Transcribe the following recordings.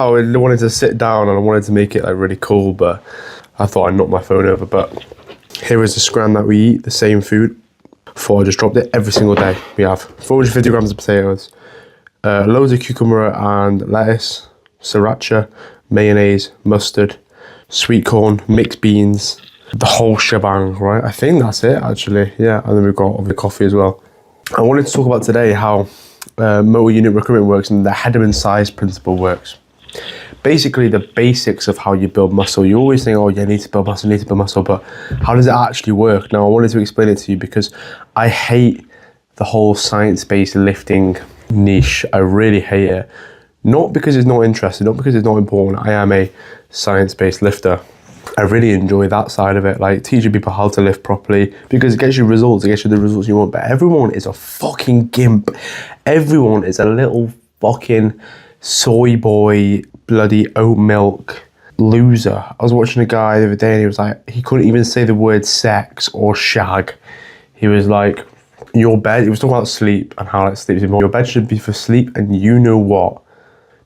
I wanted to sit down and I wanted to make it like really cool, but I thought I'd knock my phone over. But here is the scran that we eat, the same food. Before I just dropped it every single day. We have 450 grams of potatoes, loads of cucumber and lettuce, sriracha, mayonnaise, mustard, sweet corn, mixed beans, the whole shebang, right? I think that's it actually, yeah. And then we've got the coffee as well. I wanted to talk about today how motor unit recruitment works and the Hedman size principle works. Basically the basics of how you build muscle. You always think, oh, you need to build muscle, but how does it actually work? Now I wanted to explain it to you because I hate the whole science-based lifting niche. I really hate it. Not because it's not interesting, not because it's not important. I am a science-based lifter. I really enjoy that side of it, like teaching people how to lift properly, because it gets you results, it gets you the results you want. But everyone is a fucking gimp. Everyone is a little fucking soy boy, bloody oat milk loser. I was watching a guy the other day and he was like, he couldn't even say the word sex or shag. He was like, your bed, he was talking about sleep and how like sleep is important. Your bed should be for sleep, and you know what?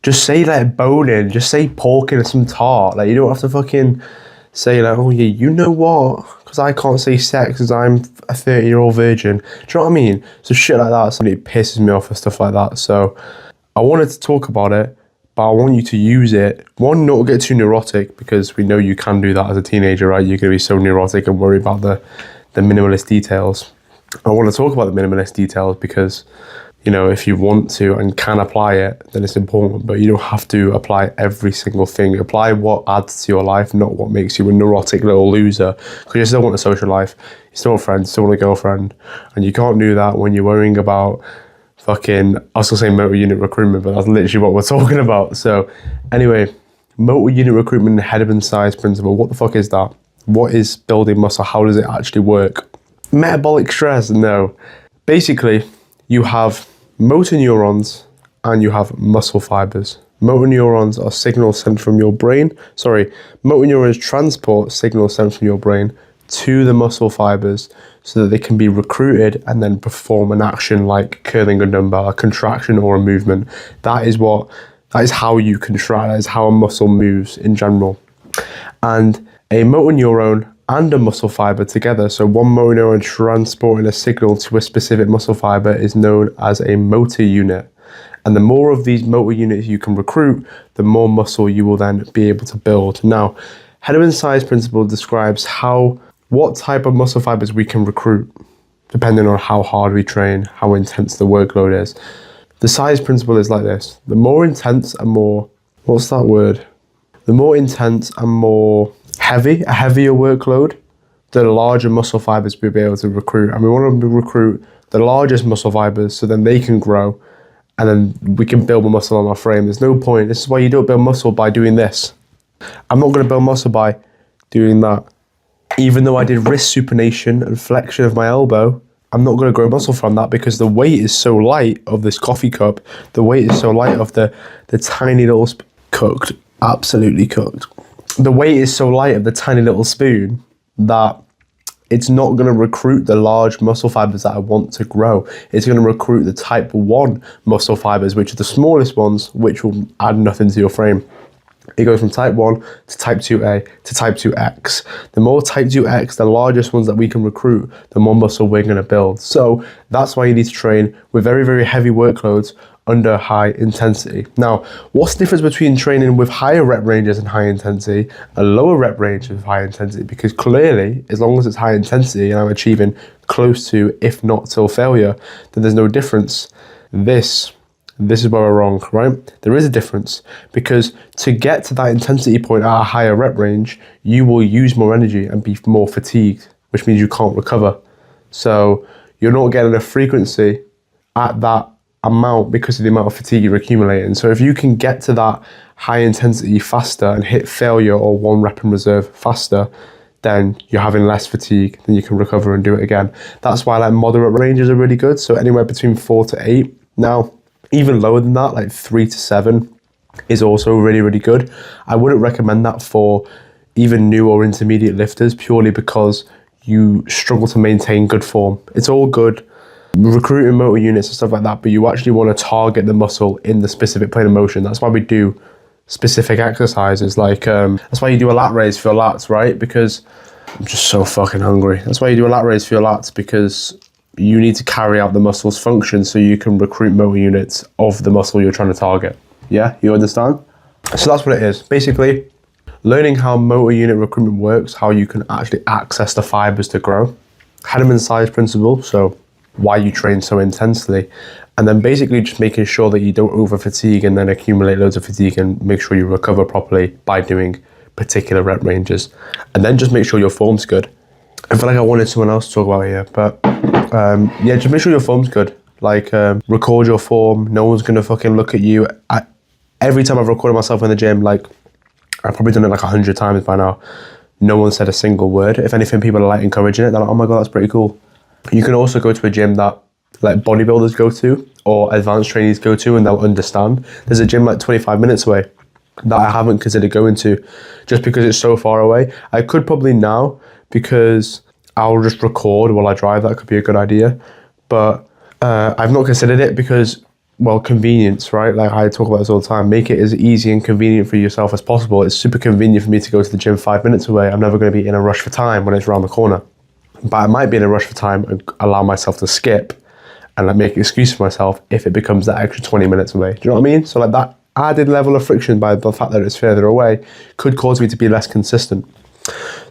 Just say like boning, just say porking or some tart. Like you don't have to fucking say like, oh yeah, you know what? Because I can't say sex because I'm a 30-year-old virgin. Do you know what I mean? So shit like that, somebody pisses me off and stuff like that. So I wanted to talk about it, but I want you to use it. One, not get too neurotic, because we know you can do that as a teenager, right? You're going to be so neurotic and worry about the minimalist details. I want to talk about the minimalist details because, you know, if you want to and can apply it, then it's important, but you don't have to apply every single thing. Apply what adds to your life, not what makes you a neurotic little loser, because you still want a social life, you still want friends, you still want a girlfriend, and you can't do that when you're worrying about fucking, I was gonna say motor unit recruitment, but that's literally what we're talking about. So anyway, motor unit recruitment, Hedman size principle, what the fuck is that? What is building muscle? How does it actually work? Metabolic stress, no. Basically, you have motor neurons and you have muscle fibers. Motor neurons are signals sent from your brain. Motor neurons transport signals sent from your brain to the muscle fibers so that they can be recruited and then perform an action like curling a dumbbell, a contraction or a movement. That is how you contract, that is how a muscle moves in general. And a motor neuron and a muscle fiber together, so one motor neuron transporting a signal to a specific muscle fiber, is known as a motor unit. And the more of these motor units you can recruit, the more muscle you will then be able to build. Now, Hedman size principle describes what type of muscle fibers we can recruit, depending on how hard we train, how intense the workload is. The size principle is like this: the more intense and more, the more intense and more a heavier workload, the larger muscle fibers we'll be able to recruit. And we want to recruit the largest muscle fibers so then they can grow and then we can build muscle on our frame. There's no point. This is why you don't build muscle by doing this. I'm not going to build muscle by doing that. Even though I did wrist supination and flexion of my elbow, I'm not going to grow muscle from that because the weight is so light of this coffee cup, the weight is so light of the tiny little cooked, absolutely cooked. The weight is so light of the tiny little spoon that it's not going to recruit the large muscle fibers that I want to grow. It's going to recruit the type 1 muscle fibers, which are the smallest ones, which will add nothing to your frame. It goes from type 1 to type 2A to type 2X. The more type 2X, the largest ones that we can recruit, the more muscle we're going to build. So that's why you need to train with very, very heavy workloads under high intensity. Now, what's the difference between training with higher rep ranges and high intensity and lower rep range with high intensity? Because clearly, as long as it's high intensity and I'm achieving close to, if not till failure, then there's no difference. This is where we're wrong, right? There is a difference, because to get to that intensity point at a higher rep range, you will use more energy and be more fatigued, which means you can't recover. So you're not getting a frequency at that amount because of the amount of fatigue you're accumulating. So if you can get to that high intensity faster and hit failure or 1 rep in reserve faster, then you're having less fatigue, then you can recover and do it again. That's why like moderate ranges are really good. So anywhere between 4 to 8. Now, even lower than that, like 3 to 7 is also really, really good. I wouldn't recommend that for even new or intermediate lifters, purely because you struggle to maintain good form. It's all good recruiting motor units and stuff like that, but you actually want to target the muscle in the specific plane of motion. That's why we do specific exercises. Like, that's why you do a lat raise for your lats, right? Because I'm just so fucking hungry. That's why you do a lat raise for your lats, because you need to carry out the muscle's function so you can recruit motor units of the muscle you're trying to target. Yeah, you understand? So that's what it is. Basically, learning how motor unit recruitment works, how you can actually access the fibers to grow. Henneman's size principle, so why you train so intensely. And then basically just making sure that you don't over fatigue and then accumulate loads of fatigue, and make sure you recover properly by doing particular rep ranges. And then just make sure your form's good. I feel like I wanted someone else to talk about here, but yeah, just make sure your form's good. Like, record your form. No one's gonna fucking look at you. Every time I've recorded myself in the gym, like, I've probably done it like 100 times by now, no one said a single word. If anything, people are like encouraging it. They're like, oh my God, that's pretty cool. You can also go to a gym that like bodybuilders go to or advanced trainees go to, and they'll understand. There's a gym like 25 minutes away that I haven't considered going to just because it's so far away. I could probably now, because I'll just record while I drive. That could be a good idea. But I've not considered it because, well, convenience, right? Like I talk about this all the time. Make it as easy and convenient for yourself as possible. It's super convenient for me to go to the gym 5 minutes away. I'm never going to be in a rush for time when it's around the corner. But I might be in a rush for time and allow myself to skip and like make an excuse for myself if it becomes that extra 20 minutes away. Do you know what I mean? So like that added level of friction by the fact that it's further away could cause me to be less consistent.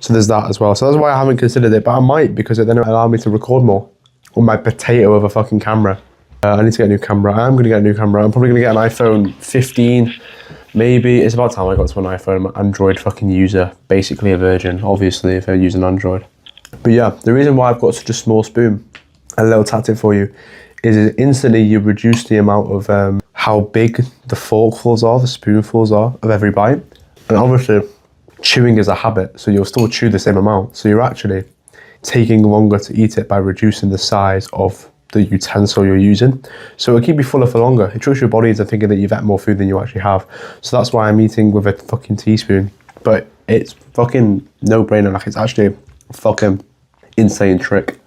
So there's that as well. So that's why I haven't considered it, but I might, because it then allow me to record more on my potato of a fucking camera. I need to get a new camera. I am going to get a new camera. I'm probably going to get an iPhone 15. Maybe. It's about time I got to an iPhone. I'm an Android fucking user. Basically a virgin, obviously, if I use an Android. But yeah, the reason why I've got such a small spoon, a little tactic for you, is instantly you reduce the amount of how big the forkfuls are, the spoonfuls are of every bite. And obviously, chewing is a habit, so you'll still chew the same amount. So you're actually taking longer to eat it by reducing the size of the utensil you're using. So it'll keep you fuller for longer. It tricks your body into thinking that you've ate more food than you actually have. So that's why I'm eating with a fucking teaspoon. But it's fucking no-brainer. Like, it's actually a fucking insane trick.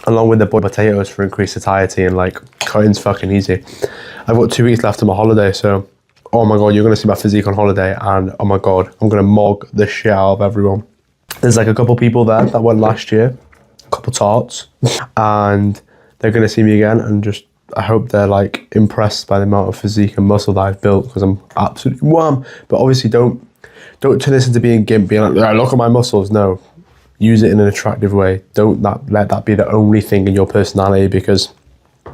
Along with the boiled potatoes for increased satiety, and like cutting's fucking easy. I've got 2 weeks left of my holiday, so oh my God, you're gonna see my physique on holiday, and oh my God, I'm gonna mog the shit out of everyone. There's like a couple people there that went last year, a couple tarts, and they're going to see me again, and just, I hope they're like impressed by the amount of physique and muscle that I've built, because I'm absolutely wham. But obviously don't turn this into being gimp, being like, "Yeah, look at my muscles." No, use it in an attractive way. Don't let that be the only thing in your personality, because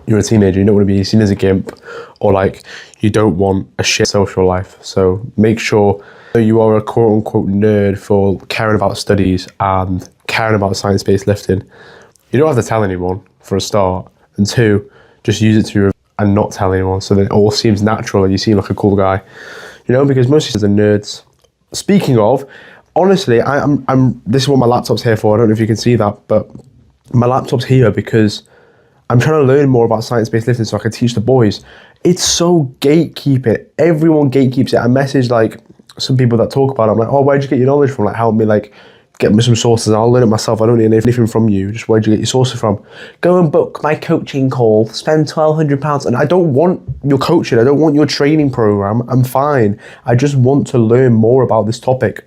you're a teenager. You don't want to be seen as a gimp, or like you don't want a shit social life. So make sure that you are a quote unquote nerd for caring about studies and caring about science-based lifting. You don't have to tell anyone, for a start, and two, just use it to and not tell anyone, so that it all seems natural and you seem like a cool guy, you know, because most of us are nerds. Speaking of, honestly, I'm this is what my laptop's here for. I don't know if you can see that, but my laptop's here because I'm trying to learn more about science-based lifting so I can teach the boys. It's so gatekeeping. Everyone gatekeeps it. I message like some people that talk about it. I'm like, oh, where'd you get your knowledge from? Like, help me, like, get me some sources, and I'll learn it myself. I don't need anything from you. Just where'd you get your sources from? Go and book my coaching call. Spend £1,200. And I don't want your coaching. I don't want your training program. I'm fine. I just want to learn more about this topic.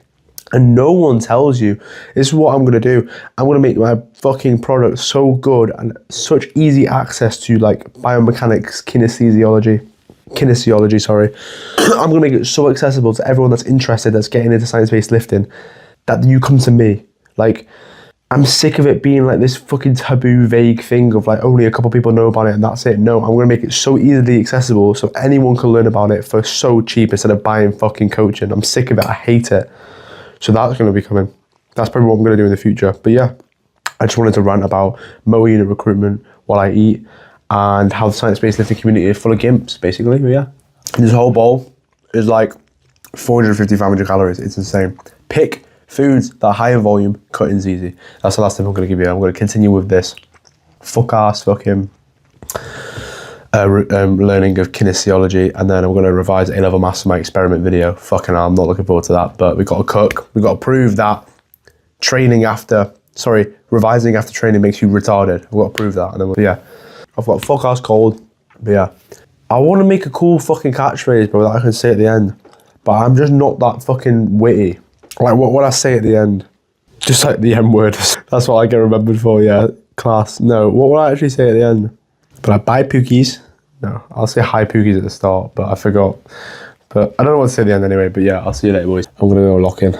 And no one tells you. This is what I'm going to do. I'm going to make my fucking product so good and such easy access to like biomechanics, kinesiology, sorry. I'm going to make it so accessible to everyone that's interested, that's getting into science-based lifting, that you come to me. Like, I'm sick of it being like this fucking taboo, vague thing of like only a couple people know about it and that's it. No, I'm going to make it so easily accessible so anyone can learn about it for so cheap instead of buying fucking coaching. I'm sick of it. I hate it. So that's going to be coming. That's probably what I'm going to do in the future. But yeah, I just wanted to rant about motor unit recruitment while I eat, and how the science-based lifting community is full of gimps, basically. But yeah, this whole bowl is like 450, 500 calories. It's insane. Pick foods that are high in volume, cutting's easy. That's the last tip I'm going to give you. I'm going to continue with this fuck-ass fucking learning of kinesiology, and then I'm going to revise A-level maths for my experiment video. Fucking hell, I'm not looking forward to that, but we've got to cook. We've got to prove that revising after training makes you retarded. I've got to prove that. And then, yeah, I've got fuck-ass cold, but yeah. I want to make a cool fucking catchphrase, bro, that I can say at the end. but I'm just not that fucking witty. Like, what would I say at the end? Just like the M word. That's what I get remembered for, yeah. Class. No, what would I actually say at the end? But I buy Pookies. No, I'll say hi Pookies at the start, but I forgot. But I don't know what to say at the end anyway, but yeah, I'll see you later, boys. I'm gonna go lock in.